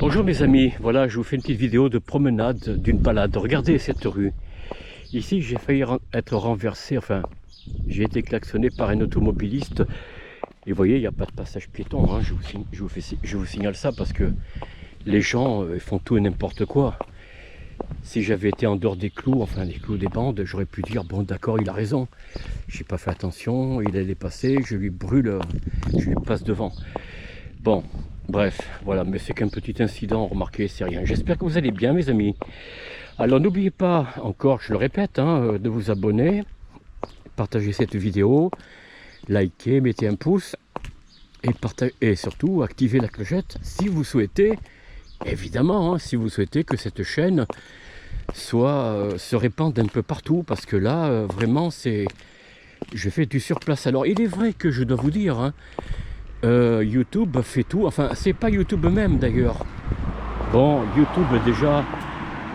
Bonjour mes amis, voilà, je vous fais une petite vidéo de promenade, d'une balade. Regardez cette rue. Ici, j'ai failli être renversé, enfin, j'ai été klaxonné par un automobiliste. Et vous voyez, il n'y a pas de passage piéton, hein. Je vous signale ça parce que les gens font tout et n'importe quoi. Si j'avais été en dehors des clous, enfin des clous des bandes, j'aurais pu dire, bon d'accord, il a raison. J'ai pas fait attention, il allait passer, je lui passe devant. Bon, bref, voilà, mais c'est qu'un petit incident, remarquez, c'est rien. J'espère que vous allez bien mes amis. Alors n'oubliez pas, encore, je le répète, hein, de vous abonner, partager cette vidéo, liker, mettez un pouce, et surtout activer la clochette si vous souhaitez, évidemment, hein, si vous souhaitez que cette chaîne se répande un peu partout, parce que là, vraiment, je fais du surplace. Alors il est vrai que je dois vous dire, hein, YouTube fait tout, enfin c'est pas YouTube même d'ailleurs. Bon, YouTube déjà,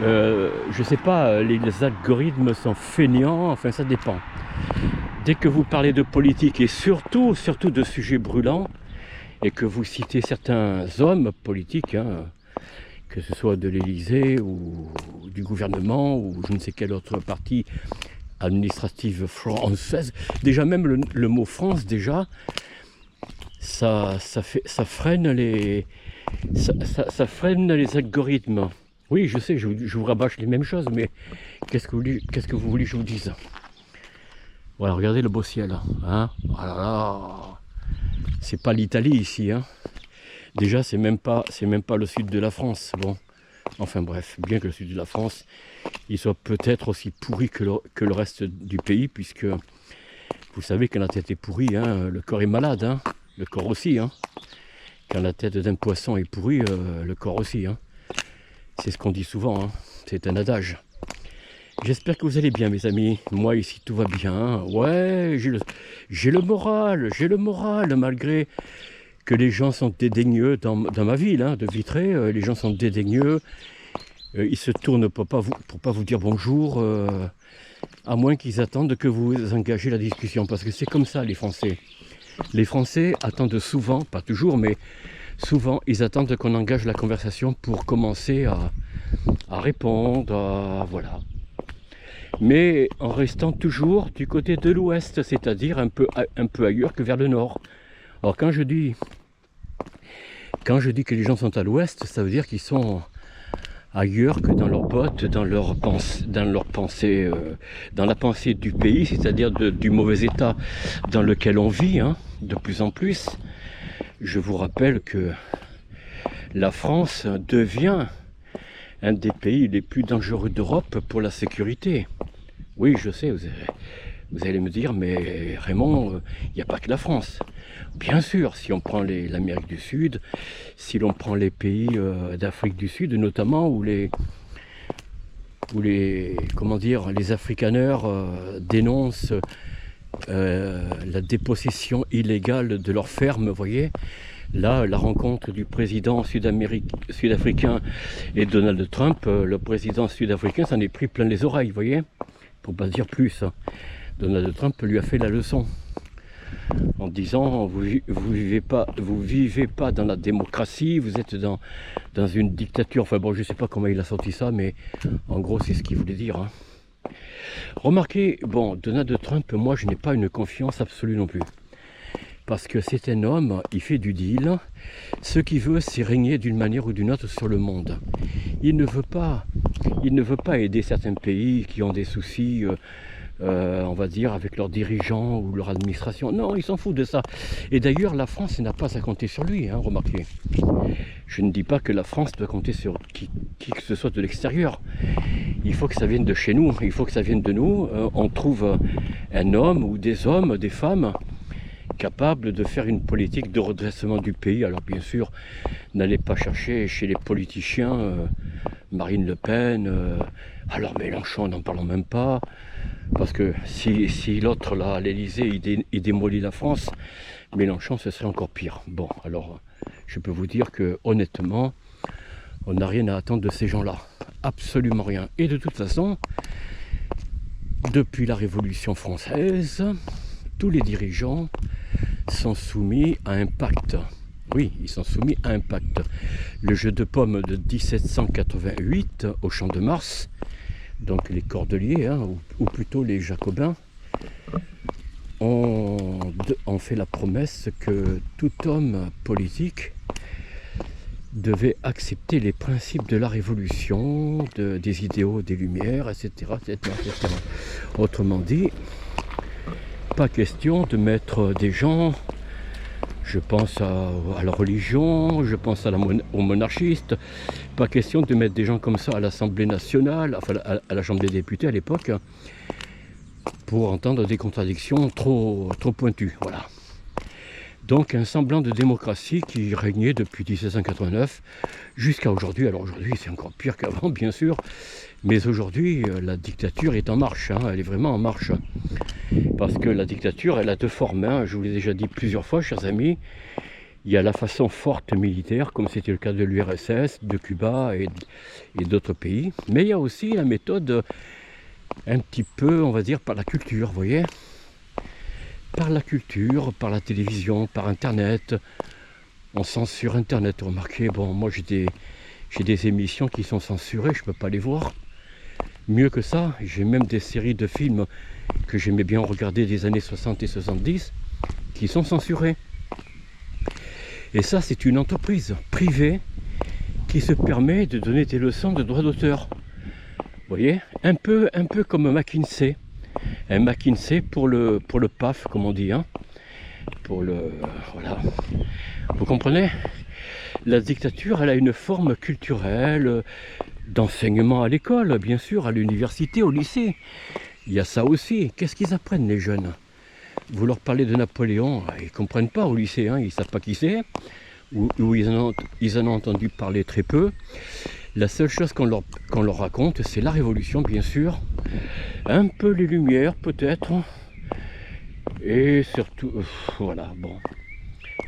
je sais pas, les algorithmes sont feignants, enfin ça dépend. Dès que vous parlez de politique et surtout de sujets brûlants, et que vous citez certains hommes politiques, hein, que ce soit de l'Élysée ou du gouvernement ou je ne sais quelle autre partie administrative française, déjà même le mot France déjà, ça freine les algorithmes. Oui, je sais, je vous rabâche les mêmes choses, mais qu'est-ce que vous voulez que je vous dise? Voilà, regardez le beau ciel, hein. Oh là là, c'est pas l'Italie ici, hein. Déjà, c'est même pas le sud de la France. Bon, enfin bref, bien que le sud de la France, il soit peut-être aussi pourri que le reste du pays, puisque vous savez quand la tête est pourrie, hein, le corps est malade, hein. Le corps aussi, hein. Quand la tête d'un poisson est pourrie, le corps aussi, hein. C'est ce qu'on dit souvent, hein. C'est un adage. J'espère que vous allez bien mes amis. Moi ici tout va bien. Ouais, j'ai le moral, malgré que les gens sont dédaigneux dans ma ville, hein, de Vitré. Les gens sont dédaigneux. Ils se tournent pour pas vous dire bonjour, à moins qu'ils attendent que vous engagez la discussion. Parce que c'est comme ça les Français. Les Français attendent souvent, pas toujours, mais souvent, ils attendent qu'on engage la conversation pour commencer à répondre, voilà. Mais en restant toujours du côté de l'ouest, c'est-à-dire un peu ailleurs que vers le nord. Alors quand je dis que les gens sont à l'ouest, ça veut dire qu'ils sont ailleurs que dans leurs bottes, dans leur pensée, dans la pensée du pays, c'est-à-dire du mauvais état dans lequel on vit, hein, de plus en plus. Je vous rappelle que la France devient un des pays les plus dangereux d'Europe pour la sécurité. Oui, je sais, vous allez me dire, mais Raymond, il n'y a pas que la France. Bien sûr, si on prend l'Amérique du Sud, si l'on prend les pays d'Afrique du Sud, notamment, où les afrikaners dénoncent la dépossession illégale de leurs fermes, vous voyez. Là, la rencontre du président sud-africain et Donald Trump, le président sud-africain s'en est pris plein les oreilles, vous voyez, pour pas dire plus. Donald Trump lui a fait la leçon en disant vous vivez pas dans la démocratie, vous êtes dans une dictature. Enfin bon, je sais pas comment il a sorti ça, mais en gros c'est ce qu'il voulait dire, hein. Remarquez, bon, Donald Trump, moi je n'ai pas une confiance absolue non plus. Parce que c'est un homme, il fait du deal. Ce qu'il veut, c'est régner d'une manière ou d'une autre sur le monde. Il ne veut pas aider certains pays qui ont des soucis, on va dire, avec leurs dirigeants ou leur administration. Non, il s'en fout de ça. Et d'ailleurs, la France n'a pas à compter sur lui, hein, remarquez. Je ne dis pas que la France doit compter sur qui que ce soit de l'extérieur. Il faut que ça vienne de chez nous, il faut que ça vienne de nous. On trouve un homme ou des hommes, des femmes, capable de faire une politique de redressement du pays. Alors bien sûr, n'allez pas chercher chez les politiciens Marine Le Pen, alors Mélenchon, n'en parlons même pas, parce que si l'autre là, à l'Élysée, il démolit la France, Mélenchon, ce serait encore pire. Bon, alors je peux vous dire que honnêtement, on n'a rien à attendre de ces gens-là, absolument rien. Et de toute façon, depuis la Révolution française, tous les dirigeants sont soumis à un pacte. Oui, ils sont soumis à un pacte. Le jeu de paume de 1788 au Champ de Mars, donc les Cordeliers, hein, ou plutôt les Jacobins, ont fait la promesse que tout homme politique devait accepter les principes de la Révolution, des idéaux des Lumières, etc., etc., etc. Autrement dit, pas question de mettre des gens, je pense à la religion, je pense aux monarchistes, pas question de mettre des gens comme ça à l'Assemblée nationale, enfin à la Chambre des députés à l'époque, pour entendre des contradictions trop pointues. Voilà. Donc un semblant de démocratie qui régnait depuis 1789 jusqu'à aujourd'hui. Alors aujourd'hui c'est encore pire qu'avant bien sûr, mais aujourd'hui la dictature est en marche, hein, elle est vraiment en marche. Parce que la dictature elle a deux formes, hein, je vous l'ai déjà dit plusieurs fois chers amis. Il y a la façon forte militaire comme c'était le cas de l'URSS, de Cuba et d'autres pays. Mais il y a aussi la méthode un petit peu on va dire par la culture, vous voyez. Par la culture, par la télévision, par Internet. On censure Internet, remarquez, bon, moi j'ai des émissions qui sont censurées, je ne peux pas les voir. Mieux que ça, j'ai même des séries de films que j'aimais bien regarder des années 60 et 70 qui sont censurés. Et ça, c'est une entreprise privée qui se permet de donner des leçons de droit d'auteur. Vous voyez, un peu comme McKinsey. Un McKinsey pour le PAF, comme on dit, hein. Voilà. Vous comprenez? La dictature, elle a une forme culturelle, d'enseignement à l'école, bien sûr, à l'université, au lycée. Il y a ça aussi. Qu'est-ce qu'ils apprennent, les jeunes? Vous leur parlez de Napoléon, ils ne comprennent pas au lycée, hein, ils ne savent pas qui c'est, ou ils en ont entendu parler très peu. La seule chose qu'on leur raconte, c'est la Révolution, bien sûr, un peu les Lumières, peut-être, et surtout, voilà, bon.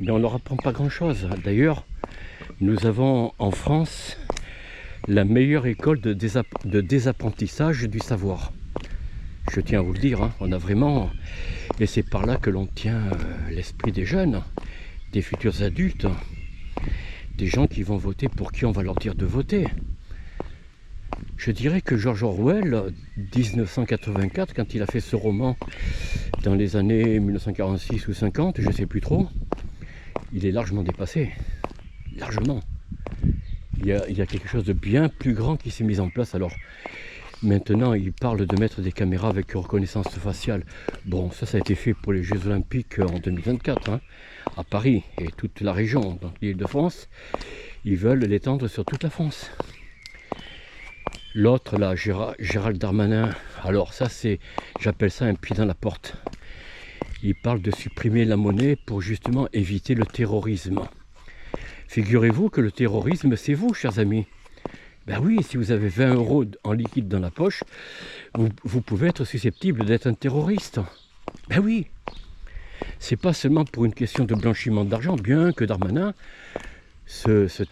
Mais on ne leur apprend pas grand-chose. D'ailleurs, nous avons en France la meilleure école de désapprentissage du savoir. Je tiens à vous le dire, hein, on a vraiment... Et c'est par là que l'on tient l'esprit des jeunes, des futurs adultes, des gens qui vont voter pour qui on va leur dire de voter. Je dirais que George Orwell, 1984, quand il a fait ce roman dans les années 1946 ou 50, je ne sais plus trop, il est largement dépassé. Largement. Il y a quelque chose de bien plus grand qui s'est mis en place. Alors, maintenant, il parle de mettre des caméras avec reconnaissance faciale. Bon, ça a été fait pour les Jeux Olympiques en 2024, hein, à Paris et toute la région, donc l'Île-de-France. Ils veulent l'étendre sur toute la France. L'autre, là, Gérald Darmanin, alors ça, j'appelle ça un pied dans la porte. Il parle de supprimer la monnaie pour justement éviter le terrorisme. Figurez-vous que le terrorisme, c'est vous, chers amis. Ben oui, si vous avez 20 € en liquide dans la poche, vous pouvez être susceptible d'être un terroriste. Ben oui. C'est pas seulement pour une question de blanchiment d'argent, bien que Darmanin se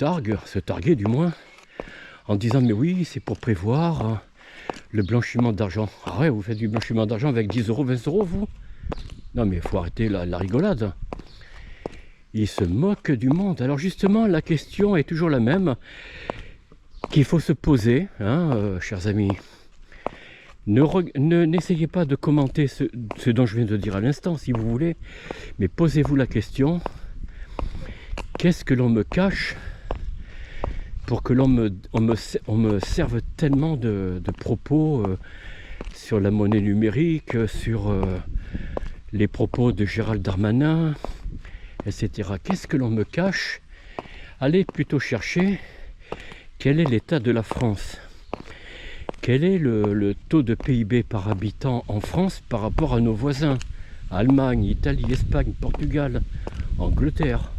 targuait du moins, en disant mais oui, c'est pour prévoir le blanchiment d'argent. Ah ouais, vous faites du blanchiment d'argent avec 10 €, 20 €, vous? Non mais il faut arrêter la rigolade. Il se moque du monde. Alors justement, la question est toujours la même qu'il faut se poser, hein, chers amis. N'essayez pas de commenter ce dont je viens de dire à l'instant, si vous voulez, mais posez-vous la question, qu'est-ce que l'on me cache pour que on me serve tellement de propos sur la monnaie numérique, sur les propos de Gérald Darmanin, etc. Qu'est-ce que l'on me cache? Allez plutôt chercher quel est l'état de la France. Quel est le taux de PIB par habitant en France par rapport à nos voisins? Allemagne, Italie, Espagne, Portugal, Angleterre,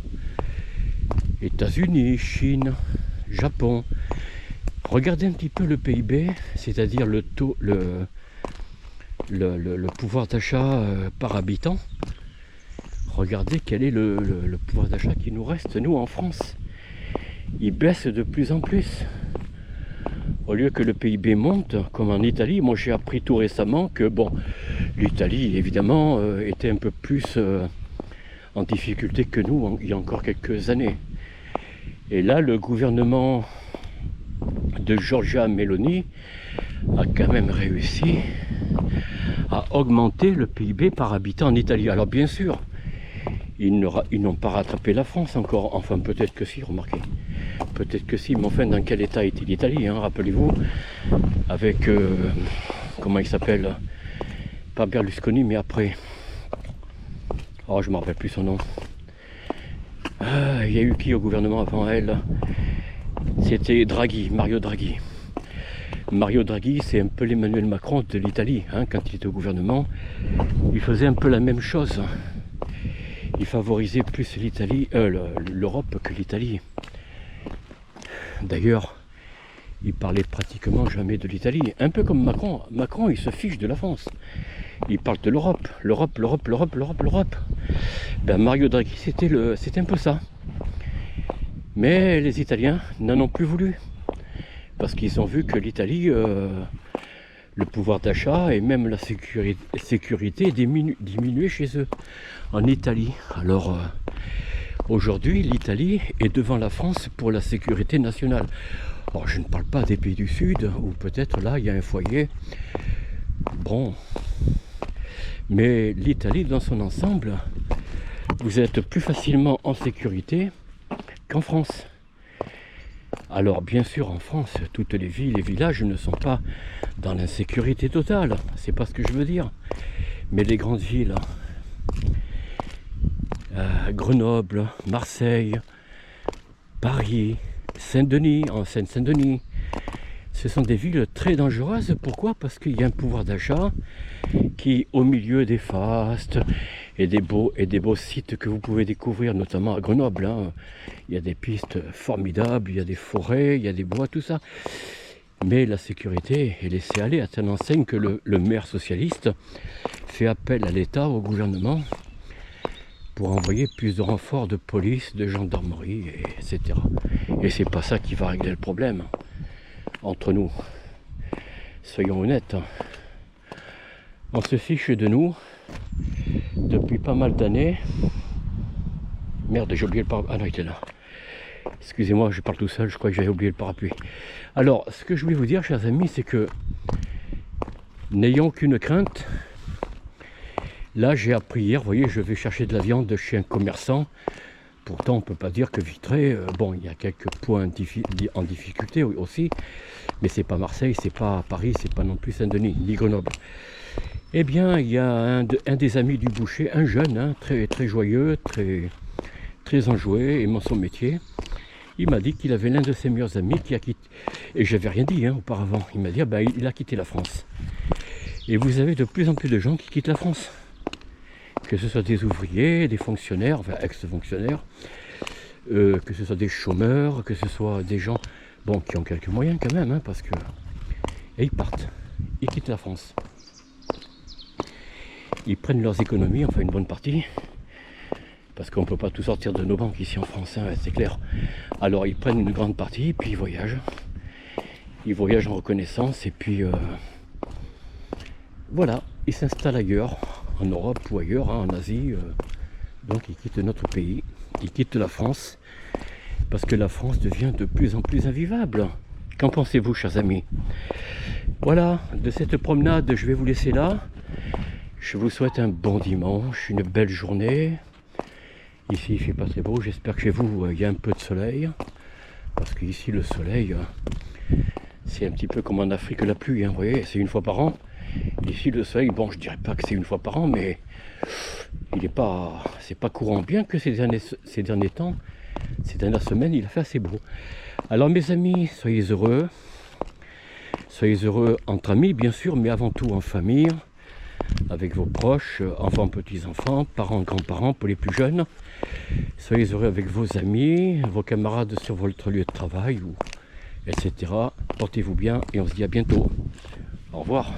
États-Unis, Chine, Japon. Regardez un petit peu le PIB, c'est-à-dire le taux, le pouvoir d'achat par habitant. Regardez quel est le pouvoir d'achat qui nous reste, nous, en France. Il baisse de plus en plus. Au lieu que le PIB monte, comme en Italie, moi j'ai appris tout récemment que, bon, l'Italie, évidemment, était un peu plus en difficulté que nous il y a encore quelques années. Et là, le gouvernement de Giorgia Meloni a quand même réussi à augmenter le PIB par habitant en Italie. Alors bien sûr, ils n'ont pas rattrapé la France encore, enfin peut-être que si, remarquez, peut-être que si, mais enfin dans quel état est l'Italie, hein, rappelez-vous, avec, comment il s'appelle, pas Berlusconi, mais après, oh je ne me rappelle plus son nom, il y a eu qui au gouvernement avant elle? C'était Draghi, Mario Draghi. Mario Draghi, c'est un peu l'Emmanuel Macron de l'Italie, hein, quand il était au gouvernement, il faisait un peu la même chose. Il favorisait plus l'Italie, l'Europe que l'Italie. D'ailleurs, il parlait pratiquement jamais de l'Italie. Un peu comme Macron. Macron, il se fiche de la France. Il parle de l'Europe. L'Europe, l'Europe, l'Europe, l'Europe, l'Europe. Ben, Mario Draghi, c'était un peu ça. Mais les Italiens n'en ont plus voulu. Parce qu'ils ont vu que l'Italie, le pouvoir d'achat et même la sécurité diminuait chez eux, en Italie. Alors aujourd'hui, l'Italie est devant la France pour la sécurité nationale. Alors je ne parle pas des pays du Sud, où peut-être là il y a un foyer. Bon, mais l'Italie dans son ensemble, vous êtes plus facilement en sécurité qu'en France. Alors bien sûr en France, toutes les villes et villages ne sont pas dans l'insécurité totale, c'est pas ce que je veux dire. Mais les grandes villes, Grenoble, Marseille, Paris, Saint-Denis, en Seine-Saint-Denis, ce sont des villes très dangereuses. Pourquoi? Parce qu'il y a un pouvoir d'achat qui, au milieu des fastes et des beaux sites que vous pouvez découvrir, notamment à Grenoble, hein, il y a des pistes formidables, il y a des forêts, il y a des bois, tout ça. Mais la sécurité est laissée aller à telle enseigne que le maire socialiste fait appel à l'État, au gouvernement, pour envoyer plus de renforts de police, de gendarmerie, etc. Et c'est pas ça qui va régler le problème. Entre nous, soyons honnêtes, on se fiche de nous depuis pas mal d'années. Merde, j'ai oublié le parapluie. Ah non, il était là. Excusez-moi, je parle tout seul, je crois que j'avais oublié le parapluie. Alors, ce que je voulais vous dire, chers amis, c'est que n'ayons aucune crainte. Là, j'ai appris hier, vous voyez, je vais chercher de la viande chez un commerçant. Pourtant, on ne peut pas dire que Vitré, bon, il y a quelques points en difficulté aussi, mais c'est pas Marseille, c'est pas Paris, c'est pas non plus Saint-Denis, ni Grenoble. Eh bien, il y a un des amis du boucher, un jeune, hein, très, très joyeux, très enjoué, aimant son métier. Il m'a dit qu'il avait l'un de ses meilleurs amis qui a quitté, et je n'avais rien dit hein, auparavant, il m'a dit, ah ben, il a quitté la France. Et vous avez de plus en plus de gens qui quittent la France. Que ce soit des ouvriers, des fonctionnaires, enfin ex-fonctionnaires, que ce soit des chômeurs, que ce soit des gens bon, qui ont quelques moyens quand même, hein, parce que... Et ils partent, ils quittent la France. Ils prennent leurs économies, enfin une bonne partie, parce qu'on ne peut pas tout sortir de nos banques ici en France, hein, c'est clair. Alors ils prennent une grande partie, puis ils voyagent. Ils voyagent en reconnaissance, et puis... voilà, ils s'installent ailleurs, en Europe ou ailleurs, hein, en Asie. Donc ils quittent notre pays, ils quittent la France, parce que la France devient de plus en plus invivable. Qu'en pensez-vous, chers amis? Voilà, de cette promenade, je vais vous laisser là. Je vous souhaite un bon dimanche, une belle journée. Ici, il fait pas très beau, j'espère que chez vous, il y a un peu de soleil. Parce qu'ici, le soleil, c'est un petit peu comme en Afrique la pluie, hein, vous voyez, c'est une fois par an. Ici le soleil, bon je dirais pas que c'est une fois par an, mais c'est pas courant, bien que ces derniers temps, ces dernières semaines, il a fait assez beau. Alors mes amis, soyez heureux entre amis bien sûr, mais avant tout en famille, avec vos proches, enfants, petits-enfants, parents, grands-parents pour les plus jeunes. Soyez heureux avec vos amis, vos camarades sur votre lieu de travail, etc. Portez-vous bien et on se dit à bientôt. Au revoir.